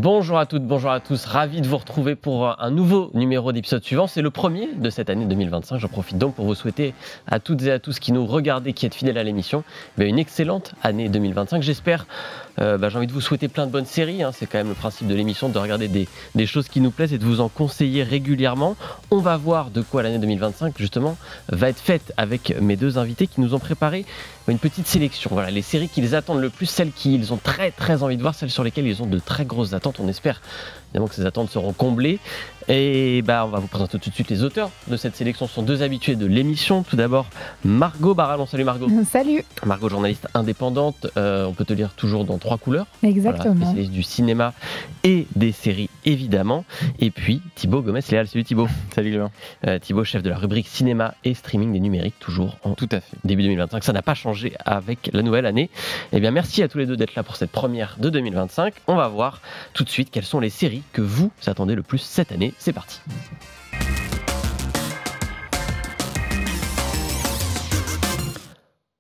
Bonjour à toutes, bonjour à tous, ravi de vous retrouver pour un nouveau numéro d'épisode suivant. C'est le premier de cette année 2025. J'en profite donc pour vous souhaiter à toutes et à tous qui nous regardez, qui êtes fidèles à l'émission, une excellente année 2025. J'espère, j'ai envie de vous souhaiter plein de bonnes séries. C'est quand même le principe de l'émission, de regarder des choses qui nous plaisent et de vous en conseiller régulièrement. On va voir de quoi l'année 2025 justement va être faite avec mes deux invités qui nous ont préparé une petite sélection. Voilà, les séries qu'ils attendent le plus, celles qu'ils ont très très envie de voir, celles sur lesquelles ils ont de très grosses attentes. On espère évidemment que ces attentes seront comblées. Et on va vous présenter tout de suite les auteurs de cette sélection. Ce sont deux habitués de l'émission. Tout d'abord, Margot Barallon. Salut Margot. Salut. Margot, journaliste indépendante. On peut te lire toujours dans 3 couleurs. Exactement. Voilà, spécialiste du cinéma et des séries, évidemment. Et puis, Thibaut Gomez-Léal. Salut Thibaut. Salut Clément. Thibaut, chef de la rubrique cinéma et streaming des numériques, toujours en Tout à fait. Début 2025. Ça n'a pas changé avec la nouvelle année. Eh bien, merci à tous les deux d'être là pour cette première de 2025. On va voir tout de suite quelles sont les séries que vous attendez le plus cette année. C'est parti.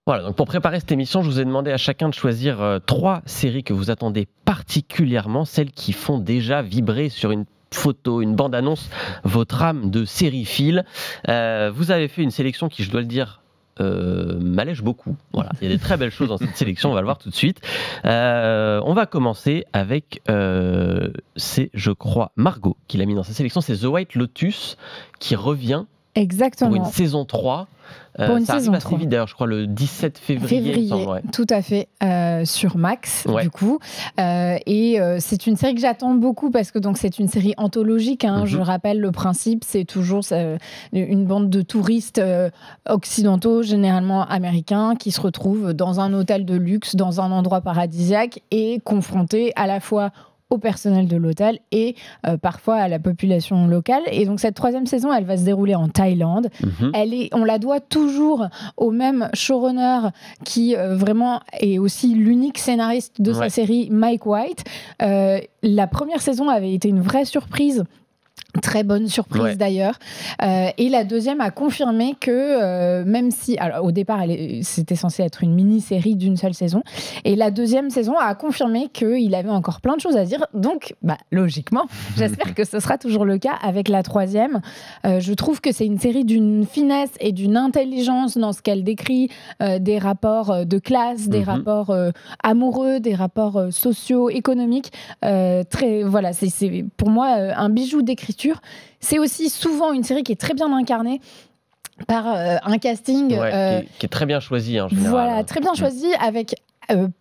Voilà, donc pour préparer cette émission, je vous ai demandé à chacun de choisir 3 séries que vous attendez particulièrement, celles qui font déjà vibrer sur une photo, une bande-annonce, votre âme de sériephile. Vous avez fait une sélection qui, je dois le dire, m'allège beaucoup. Voilà, il y a des très belles choses dans cette sélection, on va le voir tout de suite. On va commencer avec, c'est, je crois, Margot qui l'a mis dans sa sélection, c'est The White Lotus qui revient. Exactement. Pour une saison 3. Pour une ça saison arrive assez 3. vite d'ailleurs, je crois le 17 février. Il semble, ouais. Tout à fait, sur Max, du coup. C'est une série que j'attends beaucoup parce que donc, c'est une série anthologique. Je rappelle le principe, c'est toujours une bande de touristes occidentaux, généralement américains, qui se retrouvent dans un hôtel de luxe, dans un endroit paradisiaque et confrontés à la fois au personnel de l'hôtel et parfois à la population locale. Et donc cette 3e saison, elle va se dérouler en Thaïlande. On la doit toujours au même showrunner qui vraiment est aussi l'unique scénariste de sa série, Mike White. La première saison avait été une vraie surprise. Très bonne surprise d'ailleurs. Et la deuxième a confirmé que même si... Alors, au départ, c'était censé être une mini-série d'une seule saison. Et la deuxième saison a confirmé qu'il avait encore plein de choses à dire. Donc, logiquement, j'espère que ce sera toujours le cas avec la 3e. Je trouve que c'est une série d'une finesse et d'une intelligence dans ce qu'elle décrit des rapports de classe, des rapports amoureux, des rapports sociaux, économiques. C'est pour moi un bijou d'écriture. C'est aussi souvent une série qui est très bien incarnée par un casting qui est très bien choisi en général. Voilà, très bien choisi avec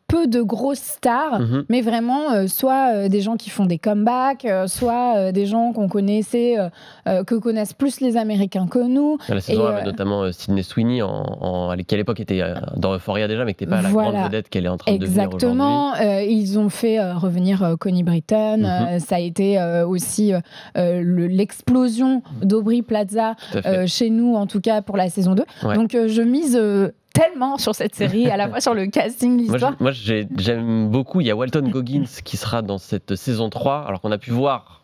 peu de grosses stars, mais vraiment soit des gens qui font des comebacks, soit des gens qu'on connaissait, que connaissent plus les Américains que nous. La saison avait notamment Sydney Sweeney, qui à l'époque était dans Euphoria déjà, mais qui n'était pas la grande vedette qu'elle est en train de devenir aujourd'hui. Exactement. Ils ont fait revenir Connie Britton. Ça a été aussi l'explosion d'Aubrey Plaza chez nous, en tout cas pour la saison 2. Donc je mise... tellement sur cette série, à la fois sur le casting, l'histoire. Moi, j'aime beaucoup. Il y a Walton Goggins qui sera dans cette saison 3, alors qu'on a pu voir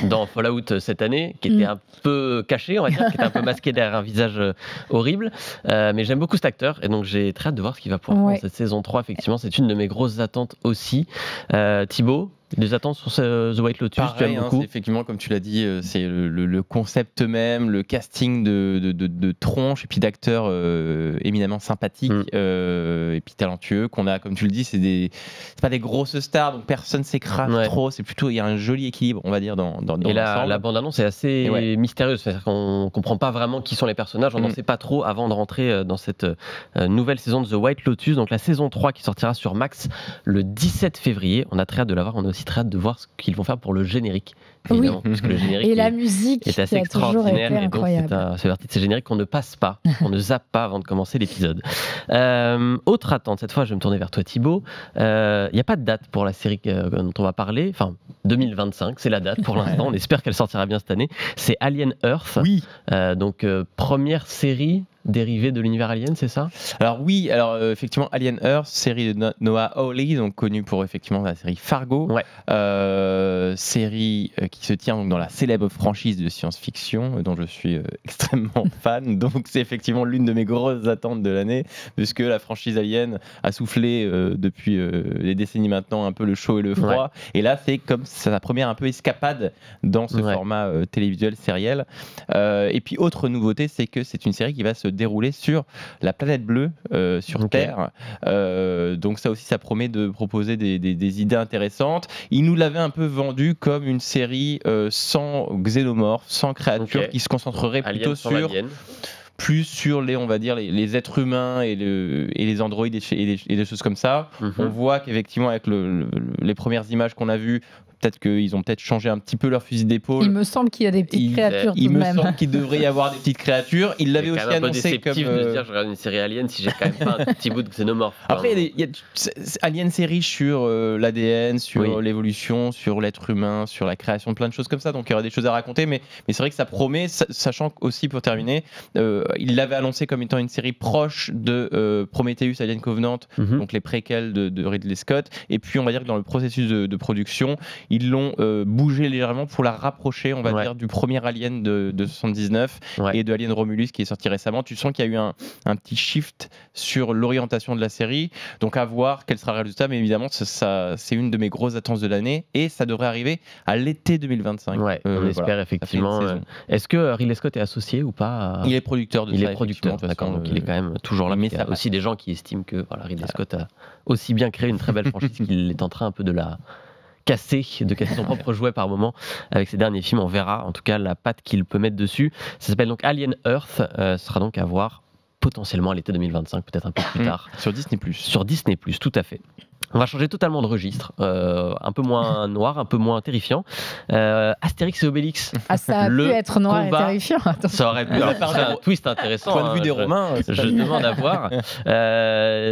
dans Fallout cette année, qui était un peu caché, on va dire, qui était un peu masqué derrière un visage horrible. Mais j'aime beaucoup cet acteur, et donc j'ai très hâte de voir ce qu'il va pouvoir faire dans cette saison 3. Effectivement, c'est une de mes grosses attentes aussi. Thibaut, des attentes sur The White Lotus? Pareil, tu aimes beaucoup? effectivement, comme tu l'as dit, c'est le concept même, le casting de tronches et puis d'acteurs éminemment sympathiques et puis talentueux qu'on a, comme tu le dis, c'est pas des grosses stars, donc personne s'écrase trop. C'est plutôt, il y a un joli équilibre, on va dire, dans et la bande-annonce est assez mystérieuse, c'est-à-dire qu'on comprend pas vraiment qui sont les personnages, on n'en sait pas trop avant de rentrer dans cette nouvelle saison de The White Lotus. Donc la saison 3 qui sortira sur Max le 17 février. On a très hâte de la voir, on a aussi très hâte de voir ce qu'ils vont faire pour le générique. Évidemment, puisque le générique et la musique est assez extraordinaire, et donc c'est partie de ces génériques qu'on ne passe pas, on ne zappe pas avant de commencer l'épisode. Autre attente, cette fois je vais me tourner vers toi Thibaut, il n'y a pas de date pour la série dont on va parler, enfin 2025 c'est la date pour l'instant, on espère qu'elle sortira bien cette année, c'est Alien Earth, donc première série dérivé de l'univers Alien, c'est ça? Alors oui, effectivement, Alien Earth, série de Noah Hawley, donc connu pour effectivement la série Fargo, série qui se tient donc dans la célèbre franchise de science-fiction dont je suis extrêmement fan. Donc c'est effectivement l'une de mes grosses attentes de l'année, puisque la franchise Alien a soufflé depuis des décennies maintenant un peu le chaud et le froid. Et là, c'est comme sa première un peu escapade dans ce format télévisuel sériel. Et puis autre nouveauté, c'est que c'est une série qui va se dérouler sur la planète bleue, sur Terre. Donc ça aussi, ça promet de proposer des idées intéressantes. Il nous l'avait un peu vendu comme une série sans xénomorphes, sans créatures, qui se concentrerait plutôt plus sur on va dire, les êtres humains et les androïdes et des choses comme ça. On voit qu'effectivement, avec les premières images qu'on a vues, peut-être qu'ils ont changé un petit peu leur fusil d'épaule. Il me semble qu'il y a des petites créatures tout de même. Il me semble qu'il devrait y avoir des petites créatures. Il l'avait aussi annoncé comme... C'est un peu déceptif de dire je regarde une série Alien si j'ai quand même pas un petit bout de xénomorphe. Après, Alien, c'est riche sur l'ADN, sur l'évolution, sur l'être humain, sur la création de plein de choses comme ça. Donc il y aurait des choses à raconter, mais c'est vrai que ça promet, sachant aussi, pour terminer, il l'avait annoncé comme étant une série proche de Prometheus, Alien Covenant, donc les préquels de Ridley Scott. Et puis on va dire que dans le processus de production, ils l'ont bougé légèrement pour la rapprocher, on va dire, du premier Alien de 79 et de Alien Romulus qui est sorti récemment. Tu sens qu'il y a eu un petit shift sur l'orientation de la série. Donc à voir quel sera le résultat. Mais évidemment, c'est une de mes grosses attentes de l'année et ça devrait arriver à l'été 2025. On espère effectivement. Est-ce que Ridley Scott est associé ou pas Il est producteur de ça. Il est producteur, d'accord. Donc il est quand même toujours là. Mais il y a aussi des gens qui estiment que Ridley Scott a aussi bien créé une très belle franchise qu'il est en train un peu de casser son propre jouet par moment avec ses derniers films. On verra en tout cas la patte qu'il peut mettre dessus. Ça s'appelle donc Alien Earth. Ce sera donc à voir potentiellement à l'été 2025, peut-être un peu plus tard. Sur Disney+. Sur Disney+, tout à fait. On va changer totalement de registre, un peu moins noir, un peu moins terrifiant. Astérix et Obélix. Ah, ça a pu être noir et terrifiant. Ça aurait pu faire un twist intéressant. Point de vue des Romains. Je demande à voir.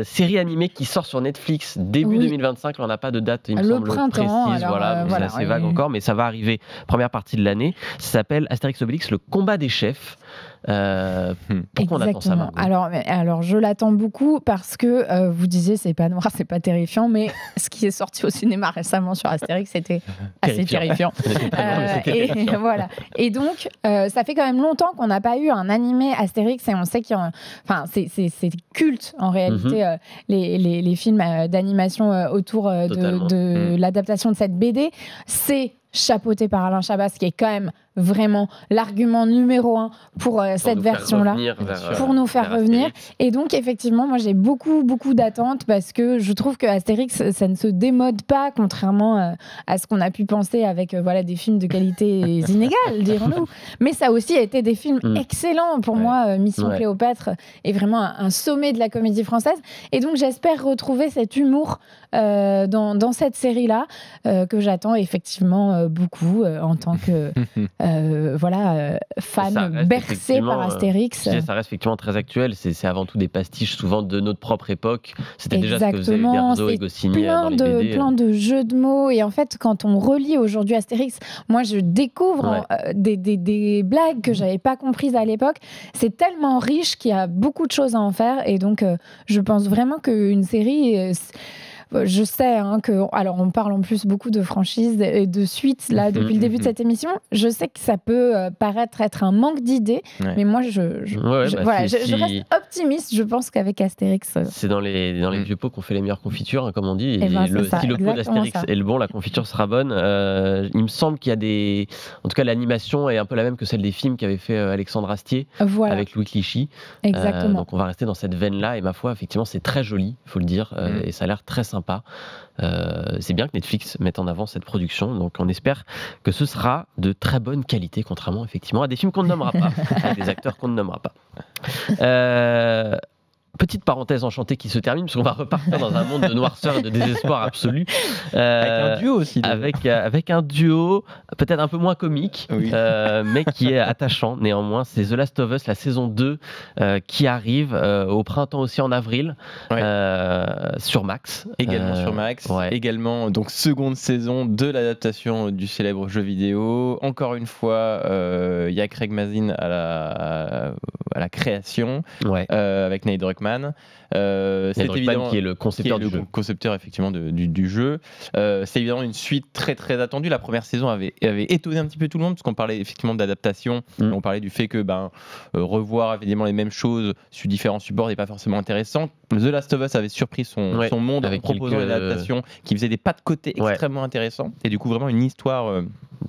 Série animée qui sort sur Netflix début 2025. On n'a pas de date, il me semble, printemps, précise. C'est assez vague encore, mais ça va arriver. Première partie de l'année. Ça s'appelle Astérix et Obélix, le combat des chefs. Pourquoi on attend ça, Margot ? Alors je l'attends beaucoup parce que vous disiez c'est pas noir, c'est pas terrifiant, mais ce qui est sorti au cinéma récemment sur Astérix c'était assez terrifiant. Voilà. Et donc ça fait quand même longtemps qu'on n'a pas eu un animé Astérix et on sait qu'il y a, c'est culte en réalité les films d'animation autour de l'adaptation de cette BD. C'est chapeauté par Alain Chabat, qui est quand même vraiment l'argument numéro 1 pour cette version-là, pour nous faire revenir. Et donc, effectivement, moi, j'ai beaucoup d'attentes parce que je trouve que Astérix, ça ne se démode pas, contrairement à ce qu'on a pu penser avec des films de qualité inégale, dirons-nous. Mais ça a aussi été des films excellents. Pour moi, Mission Cléopâtre est vraiment un sommet de la comédie française. Et donc, j'espère retrouver cet humour dans cette série-là que j'attends effectivement beaucoup en tant que fan bercé par Astérix. Ça reste effectivement très actuel. C'est avant tout des pastiches, souvent de notre propre époque. C'était déjà ce que faisaient Uderzo et Goscinny dans les BD. Plein de jeux de mots. Et en fait, quand on relit aujourd'hui Astérix, moi, je découvre des blagues que j'avais pas comprises à l'époque. C'est tellement riche qu'il y a beaucoup de choses à en faire. Et donc, je pense vraiment qu'une série... Je sais alors on parle en plus beaucoup de franchises et de suites là depuis le début de cette émission. Je sais que ça peut paraître être un manque d'idées, mais moi je reste optimiste. Je pense qu'avec Astérix, c'est dans les vieux pots qu'on fait les meilleures confitures, comme on dit. Si le pot d'Astérix est le bon, la confiture sera bonne. Il me semble qu'il y a en tout cas l'animation est un peu la même que celle des films qu'avait fait Alexandre Astier avec Louis Clichy. Exactement. Donc on va rester dans cette veine-là et ma foi, effectivement, c'est très joli, il faut le dire, et ça a l'air très sympa. C'est bien que Netflix mette en avant cette production, donc on espère que ce sera de très bonne qualité, contrairement effectivement à des films qu'on ne nommera pas, à des acteurs qu'on ne nommera pas. Petite parenthèse enchantée qui se termine, parce qu'on va repartir dans un monde de noirceur et de désespoir absolu. Avec un duo aussi. Avec un duo peut-être un peu moins comique, mais qui est attachant néanmoins. C'est The Last of Us, la saison 2, qui arrive au printemps aussi en avril, sur Max. Également sur Max. Également, donc, seconde saison de l'adaptation du célèbre jeu vidéo. Encore une fois, il y a Craig Mazin à la création avec Neil Druckmann. C'est évidemment qui est le concepteur du jeu. Concepteur effectivement du jeu. C'est évidemment une suite très très attendue. La première saison avait étonné un petit peu tout le monde parce qu'on parlait effectivement d'adaptation. On parlait du fait que revoir évidemment les mêmes choses sur différents supports n'est pas forcément intéressant. The Last of Us avait surpris son monde en proposant une adaptation qui faisait des pas de côté extrêmement intéressants et du coup vraiment une histoire.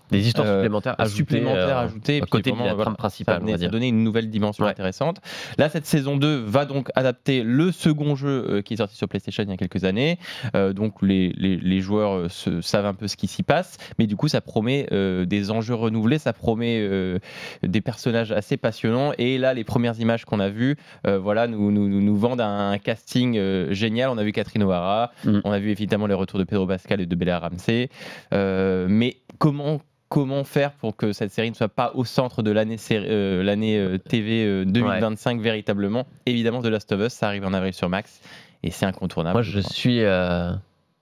Des histoires supplémentaires ajoutées à côté de la trame principale. Ça donnait une nouvelle dimension intéressante. Là, cette saison 2 va donc adapter le second jeu qui est sorti sur PlayStation il y a quelques années. Donc les joueurs savent un peu ce qui s'y passe, mais du coup ça promet des enjeux renouvelés, ça promet des personnages assez passionnants. Et là, les premières images qu'on a vues, nous vendent un casting génial. On a vu Catherine O'Hara, on a vu évidemment les retours de Pedro Pascal et de Bella Ramsey. Mais comment faire pour que cette série ne soit pas au centre de l'année TV 2025 véritablement? Évidemment, The Last of Us, ça arrive en avril sur Max et c'est incontournable. Moi,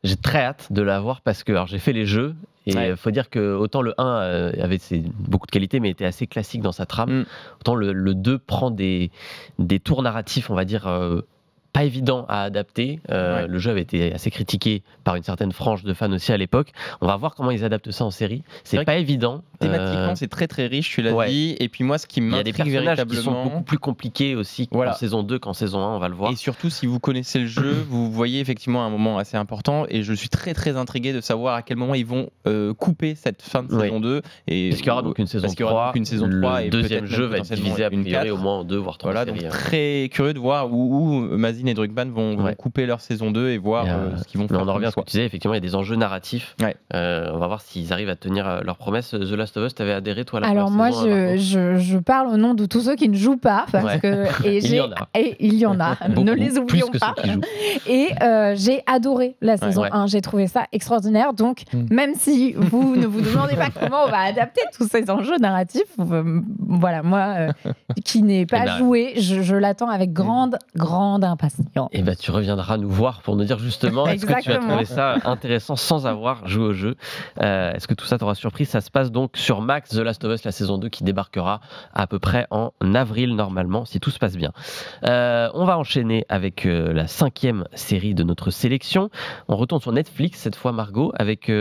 j'ai très hâte de la voir parce que j'ai fait les jeux et il faut dire que autant le 1 avait beaucoup de qualité mais était assez classique dans sa trame, autant le 2 prend des tours narratifs, on va dire, pas évident à adapter. Le jeu avait été assez critiqué par une certaine frange de fans aussi à l'époque. On va voir comment ils adaptent ça en série. C'est pas évident. Thématiquement, c'est très très riche, tu l'as dit. Et puis moi, ce qui m'intrigue véritablement... Il y a des personnages qui sont beaucoup plus compliqués aussi en saison 2 qu'en saison 1, on va le voir. Et surtout, si vous connaissez le jeu, vous voyez effectivement un moment assez important. Et je suis très très intrigué de savoir à quel moment ils vont couper cette fin de saison 2. Et parce qu'il y aura donc une saison 3. Le deuxième jeu va être divisé à priori au moins en 2 voire 3 séries. Donc très curieux de voir où Mazin et Druckmann vont couper leur saison 2 et voir ce qu'ils vont faire. On en revient à ce que tu disais, effectivement, il y a des enjeux narratifs. On va voir s'ils arrivent à tenir leurs promesses. The Last of Us, t'avais adhéré toi à la Alors moi, je parle au nom de tous ceux qui ne jouent pas parce que il y en a. Ne les oublions pas. Et j'ai adoré la saison 1. J'ai trouvé ça extraordinaire. Donc même si vous ne vous demandez pas comment on va adapter tous ces enjeux narratifs, voilà, moi qui n'ai pas joué, je l'attends avec grande impatience. Et tu reviendras nous voir pour nous dire justement est-ce que tu as trouvé ça intéressant sans avoir joué au jeu. Est-ce que tout ça t'aura surpris? Ça se passe donc sur Max, The Last of Us, la saison 2 qui débarquera à peu près en avril normalement, si tout se passe bien. On va enchaîner avec la 5e série de notre sélection. On retourne sur Netflix cette fois, Margot, avec...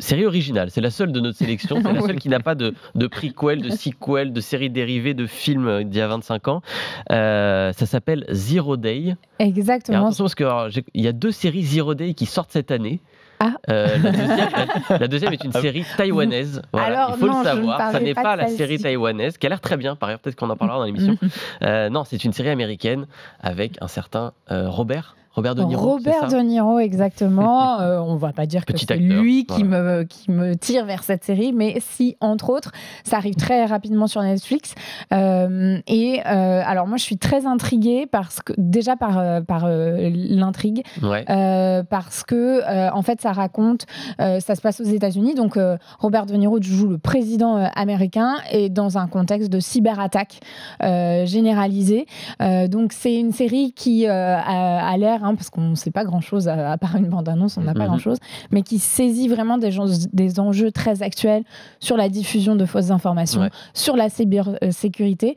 série originale, c'est la seule de notre sélection, c'est la seule qui n'a pas de prequel, de sequel, de série dérivée, de film d'il y a 25 ans. Ça s'appelle Zero Day. Exactement. Et attention parce qu'il y a 2 séries Zero Day qui sortent cette année. La deuxième est une série taïwanaise. Voilà, alors, il faut le savoir. Ça n'est pas la série taïwanaise, qui a l'air très bien, par ailleurs, peut-être qu'on en parlera dans l'émission. Non, c'est une série américaine avec un certain Robert De Niro. Robert De Niro, exactement. On va pas dire que c'est lui qui me tire vers cette série, mais si, entre autres, ça arrive très rapidement sur Netflix. Alors moi, je suis très intriguée parce que déjà par l'intrigue, parce que en fait, ça raconte, ça se passe aux États-Unis. Donc Robert De Niro joue le président américain et dans un contexte de cyberattaque généralisée. Donc c'est une série qui a l'air, parce qu'on ne sait pas grand-chose, à part une bande-annonce, on n'a pas grand-chose, mais qui saisit vraiment des enjeux très actuels sur la diffusion de fausses informations, sur la cybersécurité,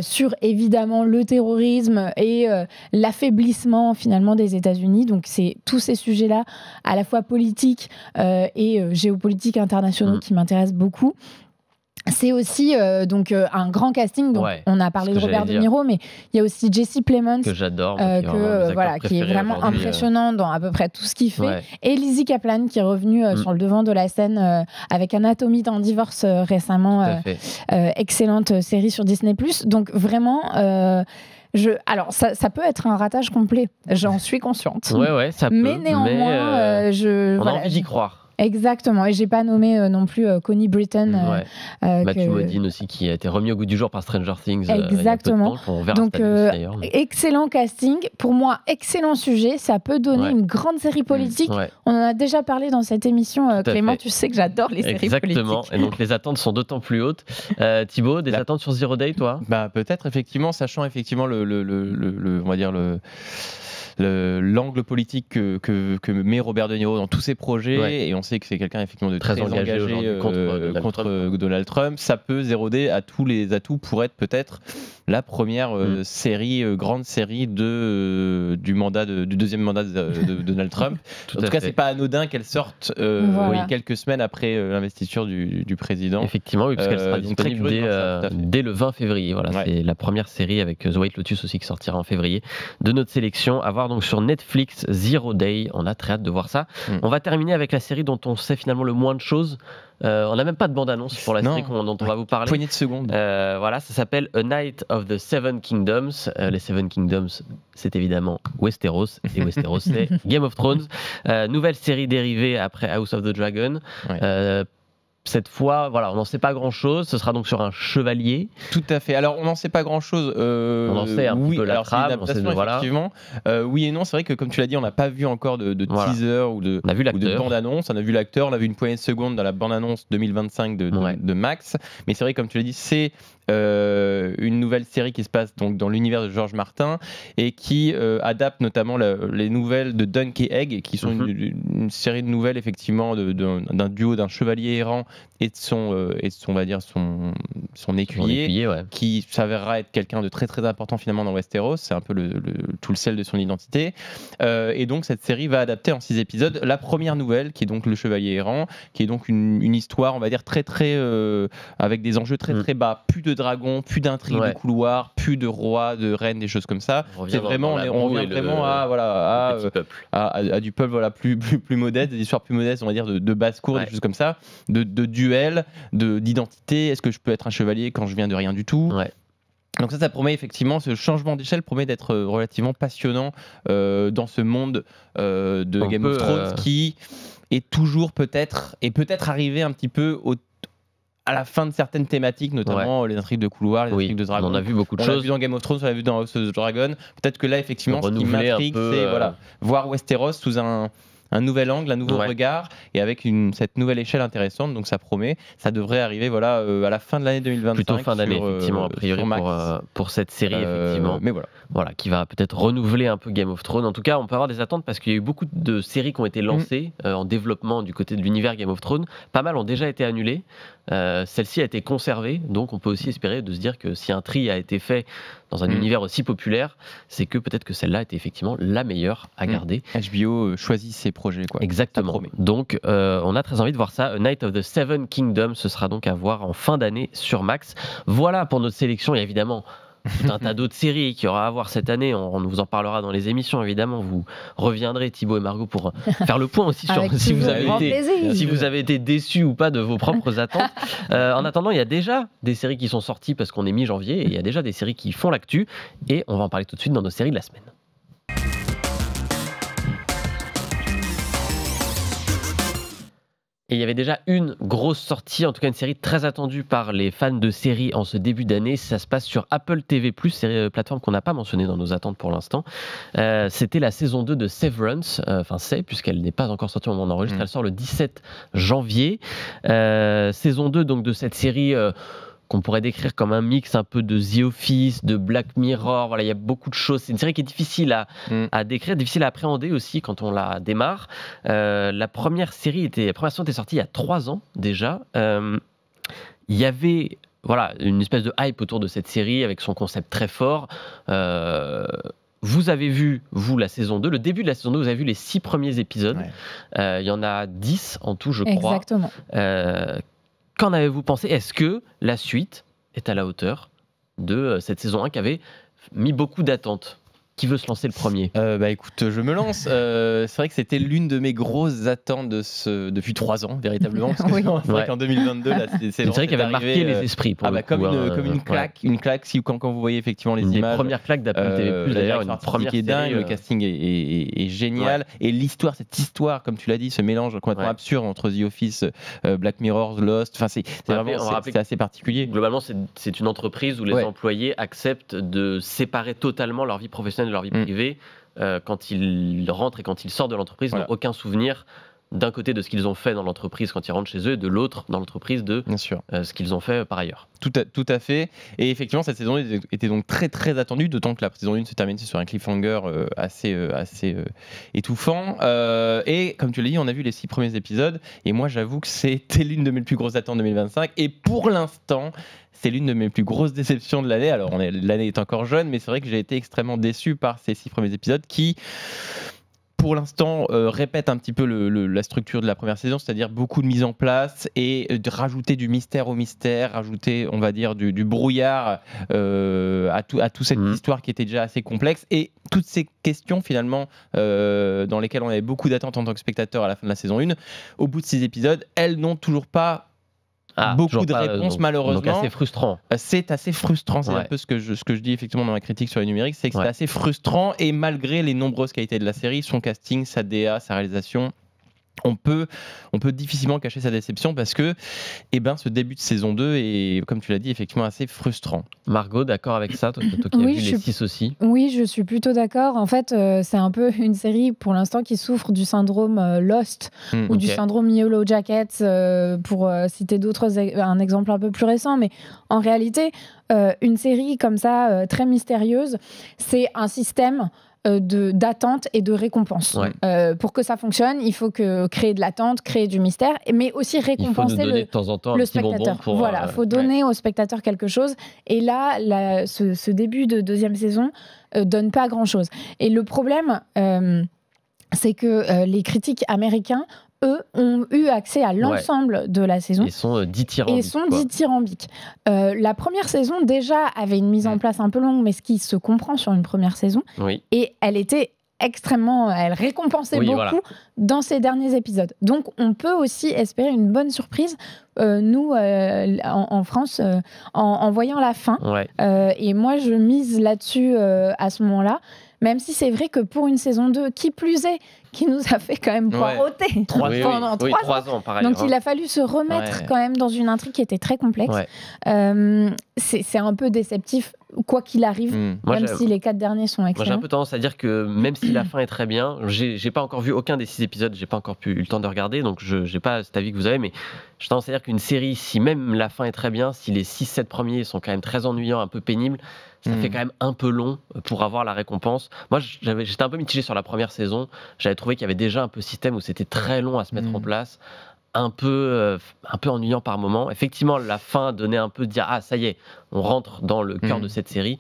sur évidemment le terrorisme et l'affaiblissement finalement des États-Unis. Donc c'est tous ces sujets-là, à la fois politiques et géopolitiques internationaux qui m'intéressent beaucoup. C'est aussi donc un grand casting. Donc on a parlé de Robert De Niro, mais il y a aussi Jesse Plemons que j'adore, qui est vraiment impressionnant dans à peu près tout ce qu'il fait. Et Lizzie Kaplan qui est revenue sur le devant de la scène avec Anatomie d'un divorce récemment. Excellente série sur Disney+. Donc vraiment. Alors, ça peut être un ratage complet, j'en suis consciente. Ça peut. Mais néanmoins, on a envie d'y croire. Exactement, et j'ai pas nommé non plus Connie Britton. Matthew Modine aussi, qui a été remis au goût du jour par Stranger Things. Exactement. On verra donc excellent casting, pour moi excellent sujet, ça peut donner une grande série politique. On en a déjà parlé dans cette émission, Clément, tu sais que j'adore les séries politiques. Exactement, et donc les attentes sont d'autant plus hautes. Thibaut, des attentes sur Zero Day, toi? Peut-être effectivement, sachant effectivement on va dire l'angle politique que met Robert De Niro dans tous ses projets, et on sait que c'est quelqu'un effectivement de très engagé contre Donald Trump. Ça peut Zero Day à tous les atouts pour être peut-être la première grande série du deuxième mandat de Donald Trump. En tout cas, c'est pas anodin qu'elle sorte quelques semaines après l'investiture du président. Effectivement, oui, puisqu'elle sera disponible dès le 20 février. Voilà, c'est la première série avec The White Lotus aussi qui sortira en février de notre sélection. À voir donc sur Netflix, Zero Day. On a très hâte de voir ça. On va terminer avec la série dont on sait finalement le moins de choses. On n'a même pas de bande-annonce pour la série dont on va vous parler. Poignée de secondes. Voilà, ça s'appelle A Night of the Seven Kingdoms. Les Seven Kingdoms, c'est évidemment Westeros. Et Westeros, c'est Game of Thrones. Nouvelle série dérivée après House of the Dragon. Cette fois, voilà, on n'en sait pas grand-chose. Ce sera donc sur un chevalier. Tout à fait. Alors, on n'en sait pas grand-chose. On en sait un peu la trame. Effectivement. Oui et non. C'est vrai que, comme tu l'as dit, on n'a pas vu encore de teaser ou de bande-annonce. On a vu l'acteur, on a vu une poignée de secondes dans la bande-annonce 2025 de Max. Mais c'est vrai, comme tu l'as dit, c'est une nouvelle série qui se passe donc dans l'univers de George Martin et qui adapte notamment les nouvelles de Dunk et Egg, qui sont une série de nouvelles effectivement d'un duo d'un chevalier errant et de son on va dire son écuyer qui s'avérera être quelqu'un de très très important finalement dans Westeros. C'est un peu tout le sel de son identité. Et donc cette série va adapter en 6 épisodes la première nouvelle qui est donc le chevalier errant, qui est donc une histoire on va dire très très avec des enjeux très très bas, plus de dragons, plus d'intrigues de couloirs, plus de rois, de reines, des choses comme ça. On revient vraiment à du peuple plus modeste, des histoires plus modestes, on va dire de basse-cour, des choses comme ça, de duels, d'identité. Est-ce que je peux être un chevalier quand je viens de rien du tout? Donc ça promet effectivement, ce changement d'échelle promet d'être relativement passionnant dans ce monde de Game of Thrones qui est toujours peut-être arrivé un petit peu à la fin de certaines thématiques, notamment les intrigues de couloir, les intrigues de dragon. On a vu beaucoup de choses. On l'a vu dans Game of Thrones, on l'a vu dans House of the Dragon. Peut-être que là, effectivement, ce qui m'intrigue, c'est voir Westeros sous un nouvel angle, un nouveau regard, et avec cette nouvelle échelle intéressante. Donc ça promet. Ça devrait arriver à la fin de l'année 2025. Plutôt fin d'année, effectivement, a priori, pour cette série, effectivement. Mais voilà, qui va peut-être renouveler un peu Game of Thrones. En tout cas, on peut avoir des attentes parce qu'il y a eu beaucoup de séries qui ont été lancées en développement du côté de l'univers Game of Thrones. Pas mal ont déjà été annulées. Celle-ci a été conservée, donc on peut aussi espérer de se dire que si un tri a été fait dans un univers aussi populaire, c'est que peut-être que celle-là était effectivement la meilleure à garder. HBO choisit ses projets, quoi. Exactement. Donc on a très envie de voir ça. A Night of the Seven Kingdoms, ce sera donc à voir en fin d'année sur Max. Voilà pour notre sélection. Il y a évidemment tout un tas d'autres séries qu'il y aura à voir cette année. On vous en parlera dans les émissions, évidemment. Vous reviendrez, Thibaut et Margot, pour faire le point aussi sur si vous avez été déçus ou pas de vos propres attentes. En attendant, il y a déjà des séries qui sont sorties parce qu'on est mi-janvier et il y a déjà des séries qui font l'actu et on va en parler tout de suite dans nos séries de la semaine. Et il y avait déjà une grosse sortie, en tout cas une série très attendue par les fans de séries en ce début d'année. Ça se passe sur Apple TV+, c'est plateforme qu'on n'a pas mentionnée dans nos attentes pour l'instant. C'était la saison 2 de Severance, puisqu'elle n'est pas encore sortie au moment où on enregistre. Elle sort le 17 janvier. Saison 2 donc, de cette série qu'on pourrait décrire comme un mix un peu de The Office, de Black Mirror. Voilà, il y a beaucoup de choses. C'est une série qui est difficile à décrire, difficile à appréhender aussi quand on la démarre. La première saison était sortie il y a 3 ans déjà. Il y avait une espèce de hype autour de cette série avec son concept très fort. Vous avez vu, la saison 2, le début de la saison 2, vous avez vu les 6 premiers épisodes. Il y en a 10 en tout, je crois. Exactement. Qu'en avez-vous pensé? Est-ce que la suite est à la hauteur de cette saison 1 qui avait mis beaucoup d'attentes? Qui veut se lancer le premier? Écoute, je me lance. C'est vrai que c'était l'une de mes grosses attentes depuis 3 ans, véritablement. Parce que c'est vrai qu'en 2022, là, c'est une série qui avait marqué les esprits. Comme une claque. Une claque, quand vous voyez effectivement les images. Une des premières claques d'Apple TV+, d'ailleurs. Une première qui est dingue, le casting est génial. Et cette histoire, comme tu l'as dit, ce mélange complètement absurde entre The Office, Black Mirror, Lost, c'est assez particulier. Globalement, c'est une entreprise où les employés acceptent de séparer totalement leur vie professionnelle de leur vie privée. Quand ils rentrent et quand ils sortent de l'entreprise, ils n'ont aucun souvenir d'un côté de ce qu'ils ont fait dans l'entreprise quand ils rentrent chez eux, et de l'autre dans l'entreprise de ce qu'ils ont fait par ailleurs. Tout à fait. Et effectivement, cette saison 1 était donc très très attendue, d'autant que la saison 1 se termine sur un cliffhanger assez étouffant. Et comme tu l'as dit, on a vu les 6 premiers épisodes. Et moi, j'avoue que c'était l'une de mes plus grosses attentes 2025. Et pour l'instant, c'est l'une de mes plus grosses déceptions de l'année. Alors, l'année est encore jeune, mais c'est vrai que j'ai été extrêmement déçu par ces 6 premiers épisodes qui, pour l'instant, répète un petit peu la structure de la première saison, c'est-à-dire beaucoup de mise en place et de rajouter du mystère au mystère, rajouter, on va dire, du brouillard à toute cette histoire qui était déjà assez complexe. Et toutes ces questions, finalement, dans lesquelles on avait beaucoup d'attentes en tant que spectateur à la fin de la saison 1, au bout de 6 épisodes, elles n'ont toujours pas beaucoup de réponses, malheureusement. Donc assez frustrant. C'est assez frustrant, c'est un peu ce que je dis effectivement dans ma critique sur les numériques, c'est que c'est assez frustrant, et malgré les nombreuses qualités de la série, son casting, sa DA, sa réalisation, on peut difficilement cacher sa déception parce que ce début de saison 2 est, comme tu l'as dit, effectivement assez frustrant. Margot, d'accord avec ça, toi qui as vu les 6 aussi? Oui, je suis plutôt d'accord. En fait, c'est un peu une série pour l'instant qui souffre du syndrome Lost ou du syndrome Yellow Jackets, pour citer un exemple un peu plus récent. Mais en réalité, une série comme ça, très mystérieuse, c'est un système d'attente et de récompense. Pour que ça fonctionne, il faut créer de l'attente, créer du mystère, mais aussi récompenser de temps en temps le spectateur. Il faut donner au spectateur quelque chose. Et là, ce début de deuxième saison donne pas grand-chose. Et le problème, c'est que les critiques américains, eux, ont eu accès à l'ensemble de la saison. Ils sont dithyrambiques. La première saison, déjà, avait une mise en place un peu longue, mais ce qui se comprend sur une première saison. Et elle était elle récompensait beaucoup dans ces derniers épisodes. Donc, on peut aussi espérer une bonne surprise, nous, en France, en voyant la fin. Et moi, je mise là-dessus à ce moment-là. Même si c'est vrai que pour une saison 2, qui plus est, qui nous a fait quand même poireauter pendant 3 ans. Pareil, donc il a fallu se remettre quand même dans une intrigue qui était très complexe. C'est un peu déceptif, quoi qu'il arrive, même si les 4 derniers sont excellents. Moi j'ai un peu tendance à dire que même si la fin est très bien, j'ai pas encore vu aucun des 6 épisodes, j'ai pas encore eu le temps de regarder, donc je n'ai pas cet avis que vous avez, mais j'ai tendance à dire qu'une série, si même la fin est très bien, si les 6-7 premiers sont quand même très ennuyants, un peu pénibles, ça fait quand même un peu long pour avoir la récompense. Moi, j'étais un peu mitigé sur la première saison. J'avais trouvé qu'il y avait déjà un peu système où c'était très long à se mettre en place, un peu ennuyant par moment. Effectivement, la fin donnait un peu de dire ça y est, on rentre dans le cœur de cette série.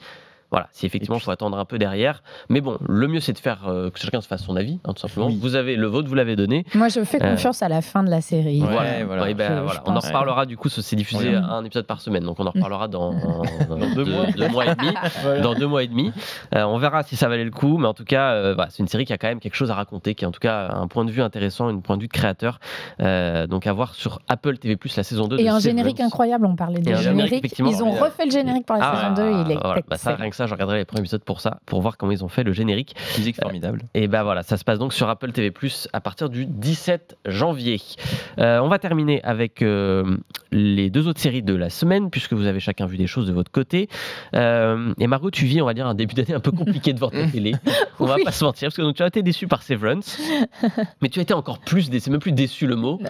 Voilà, si effectivement il faut attendre un peu derrière. Mais bon, le mieux c'est de faire que chacun se fasse son avis, tout simplement. Vous avez le vôtre, vous l'avez donné. Moi je fais confiance à la fin de la série. On en reparlera du coup, c'est diffusé un épisode par semaine, donc on en reparlera dans 2 mois et demi. Dans 2 mois et demi. On verra si ça valait le coup, mais en tout cas, c'est une série qui a quand même quelque chose à raconter, qui a en tout cas un point de vue intéressant, un point de vue de créateur. Donc à voir sur Apple TV+, la saison 2. Et un générique incroyable, on parlait des génériques. Ils ont refait le générique pour la saison 2, il est excellent. Ça, je regarderai les premiers épisodes pour voir comment ils ont fait le générique. Musique formidable. Et ça se passe donc sur Apple TV+, à partir du 17 janvier. On va terminer avec les 2 autres séries de la semaine, puisque vous avez chacun vu des choses de votre côté. Et Margot, tu vis, on va dire, un début d'année un peu compliqué devant ta télé. On va pas se mentir, parce que donc, tu as été déçu par Severance, mais tu as été encore plus déçu, c'est même plus déçu le mot.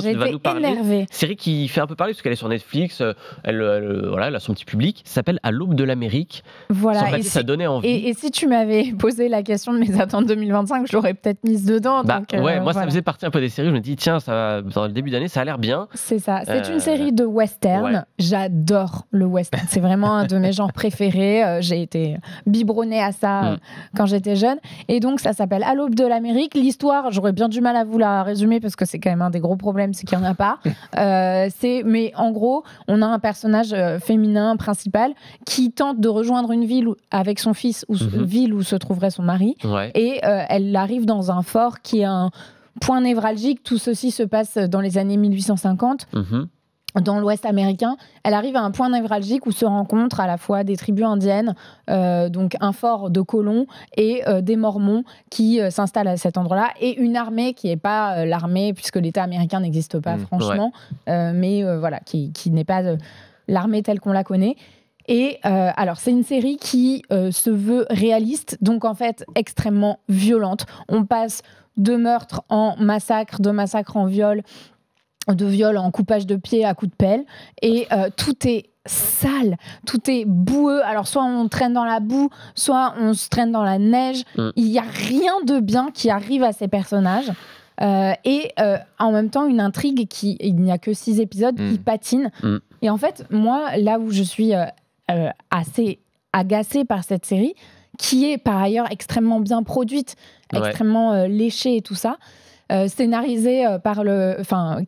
J'ai été énervée. Série qui fait un peu parler, parce qu'elle est sur Netflix, elle a son petit public, ça s'appelle À l'aube de l'Amérique. Voilà, ça donnait envie. Et si tu m'avais posé la question de mes attentes 2025, je l'aurais peut-être mise dedans. Moi ça faisait partie un peu des séries, je me dis tiens, dans le début d'année, ça a l'air bien. C'est ça, c'est une série de western. J'adore le western, c'est vraiment un de mes genres préférés. J'ai été biberonnée à ça quand j'étais jeune. Et donc ça s'appelle À l'aube de l'Amérique. L'histoire, j'aurais bien du mal à vous la résumer parce que c'est quand même un des gros problèmes, c'est qu'il n'y en a pas. Mais en gros, on a un personnage féminin principal qui tente de rejoindre une ville avec son fils, ville où se trouverait son mari, et elle arrive dans un fort qui est un point névralgique. Tout ceci se passe dans les années 1850. Dans l'Ouest américain, elle arrive à un point névralgique où se rencontrent à la fois des tribus indiennes, donc un fort de colons, et des mormons qui s'installent à cet endroit-là, et une armée qui n'est pas l'armée, puisque l'État américain n'existe pas franchement, mais qui n'est pas l'armée telle qu'on la connaît. Et alors, c'est une série qui se veut réaliste, donc en fait extrêmement violente. On passe de meurtre en massacre, de massacre en viol, de viol en coupage de pied à coups de pelle. Et tout est sale, tout est boueux. Alors, soit on traîne dans la boue, soit on se traîne dans la neige. Il n'y a rien de bien qui arrive à ces personnages. Et en même temps, une intrigue il n'y a que 6 épisodes, qui patine. Et en fait, moi, là où je suis assez agacée par cette série, qui est par ailleurs extrêmement bien produite, extrêmement léchée et tout ça,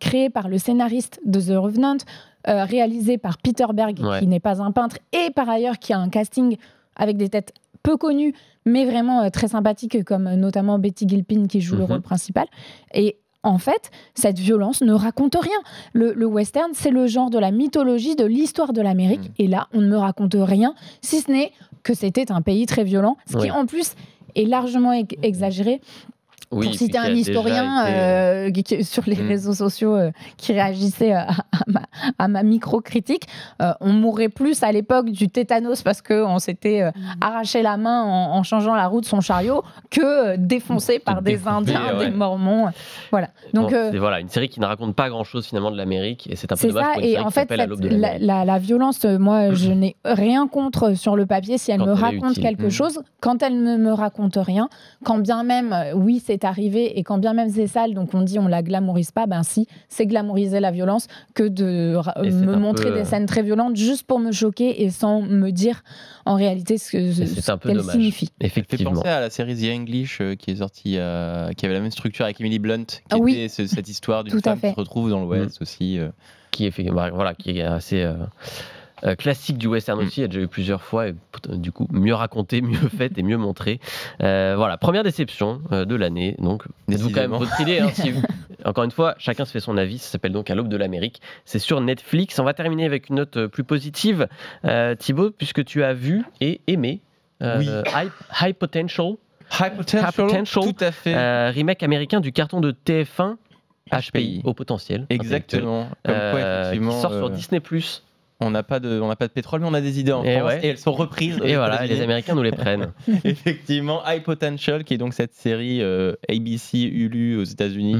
créée par le scénariste de The Revenant, réalisée par Peter Berg, qui n'est pas un peintre, et par ailleurs qui a un casting avec des têtes peu connues, mais vraiment très sympathiques, comme notamment Betty Gilpin qui joue le rôle principal. Et en fait, cette violence ne raconte rien. Le western, c'est le genre de la mythologie, de l'histoire de l'Amérique. Et là, on ne me raconte rien, si ce n'est que c'était un pays très violent, ce qui en plus est largement exagéré. Pour citer un historien sur les réseaux sociaux qui réagissait à ma micro-critique, on mourrait plus à l'époque du tétanos parce qu'on s'était arraché la main en changeant la roue de son chariot que défoncé par des Indiens, des Mormons. Voilà. Donc, c'est une série qui ne raconte pas grand-chose finalement de l'Amérique, et c'est un peu dommage pour une série qui s'appelle À l'aube de l'Amérique. La violence, moi, je n'ai rien contre sur le papier si elle me raconte quelque chose. Quand elle ne me raconte rien, quand bien même, oui, c'est arrivé, et quand bien même c'est sale, donc on dit on la glamourise pas, ben si, c'est glamouriser la violence que de me montrer des scènes très violentes juste pour me choquer et sans me dire en réalité ce qu'elle signifie. Effectivement. Ça fait penser à la série The English qui est sortie, qui avait la même structure avec Emily Blunt, qui était cette histoire d'une femme qui se retrouve dans l'Ouest aussi. Qui est assez... classique du western aussi, il y a déjà eu plusieurs fois, et du coup mieux raconté, mieux fait et mieux montré. Première déception de l'année, donc dites-vous quand même votre idée. Encore une fois, chacun se fait son avis, ça s'appelle donc À l'aube de l'Amérique, c'est sur Netflix. On va terminer avec une note plus positive. Thibaut, puisque tu as vu et aimé High Potential. Tout à fait. Remake américain du carton de TF1 HPI au potentiel. Exactement. Comme quoi, effectivement, qui sort sur Disney+. On n'a pas de pétrole, mais on a des idées en France et elles sont reprises. Et voilà, les Américains nous les prennent. Effectivement, High Potential, qui est donc cette série ABC Hulu aux États-Unis.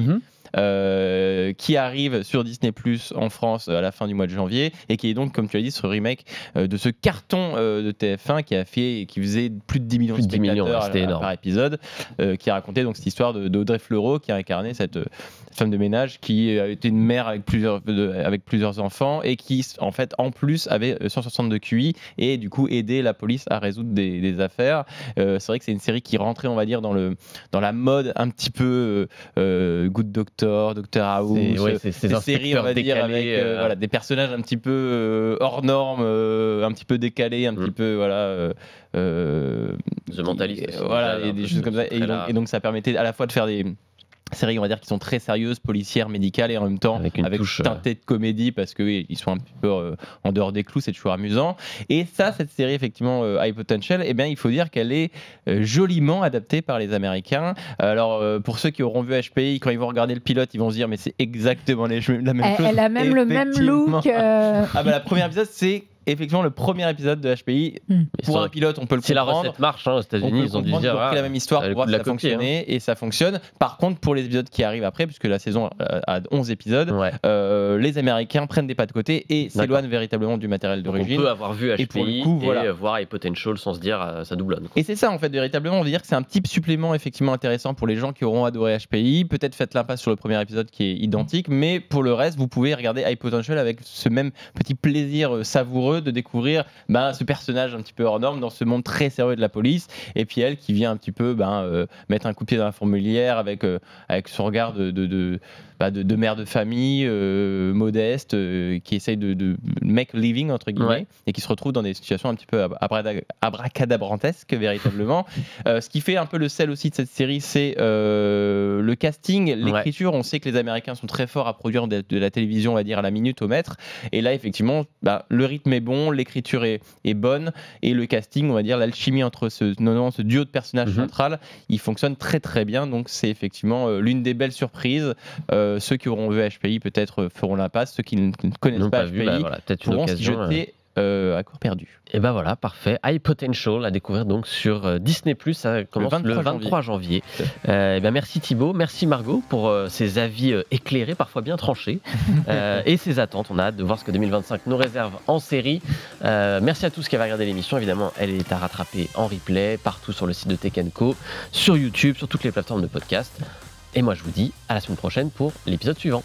Qui arrive sur Disney+ en France à la fin du mois de janvier, et qui est donc, comme tu as dit, ce remake de ce carton de TF1 qui faisait plus de 10 millions de spectateurs par épisode, qui racontait donc cette histoire d'Audrey Fleurot, qui a incarné cette femme de ménage qui était une mère avec plusieurs enfants, et qui en fait en plus avait 160 de QI, et du coup aidait la police à résoudre des affaires. C'est vrai que c'est une série qui rentrait, on va dire, dans la mode un petit peu Good Doctor, Doctor House, ces séries, on va dire, avec des personnages un petit peu hors normes, un petit peu décalés, un petit peu The Mentalist, et des choses comme ça. Et donc ça permettait à la fois de faire des séries, on va dire, qui sont très sérieuses, policières, médicales, et en même temps avec touche, teintée de comédie, parce qu'ils sont un petit peu en dehors des clous, c'est toujours amusant. Et cette série, effectivement, High Potential, il faut dire qu'elle est joliment adaptée par les Américains. Alors, pour ceux qui auront vu HPI, quand ils vont regarder le pilote, ils vont se dire, mais c'est exactement la même chose. Elle a même le même look. La première épisode, c'est effectivement le premier épisode de HPI. Pour un pilote, on peut le comprendre. Si la recette marche aux États-Unis, ils ont dû dire la même histoire pour voir si ça fonctionnait, et ça fonctionne. Par contre, pour les épisodes qui arrivent après, puisque la saison a 11 épisodes, les Américains prennent des pas de côté et s'éloignent véritablement du matériel d'origine. On peut avoir vu HPI et, pour le coup, voir High Potential sans se dire ça doublonne. Et c'est ça, en fait, véritablement, on veut dire que c'est un petit supplément effectivement intéressant pour les gens qui auront adoré HPI. Peut-être faites l'impasse sur le premier épisode qui est identique, mais pour le reste, vous pouvez regarder High Potential avec ce même petit plaisir savoureux de découvrir ce personnage un petit peu hors norme dans ce monde très sérieux de la police, et puis elle qui vient un petit peu mettre un coup de pied dans la fourmilière avec son regard de mère de famille modeste, qui essaye de make living entre guillemets, et qui se retrouve dans des situations un petit peu abracadabrantesques véritablement. Ce qui fait un peu le sel aussi de cette série, c'est le casting, l'écriture. On sait que les Américains sont très forts à produire de la télévision, on va dire, à la minute au mètre, et là effectivement le rythme est bon, l'écriture est bonne, et le casting, on va dire, l'alchimie entre ce duo de personnages central, il fonctionne très très bien. Donc c'est effectivement l'une des belles surprises. Ceux qui auront vu HPI peut-être feront l'impasse, ceux qui ne connaissent pas HPI pourront s'y jeter à corps perdu. Et ben voilà, parfait. High Potential à découvrir donc sur Disney+, ça commence le 23 janvier. Et ben merci Thibaut, merci Margot pour ces avis éclairés, parfois bien tranchés, et ces attentes. On a hâte de voir ce que 2025 nous réserve en série. Merci à tous qui avaient regardé l'émission. Évidemment, elle est à rattraper en replay, partout sur le site de Tech & Co, sur YouTube, sur toutes les plateformes de podcast. Et moi, je vous dis à la semaine prochaine pour l'épisode suivant.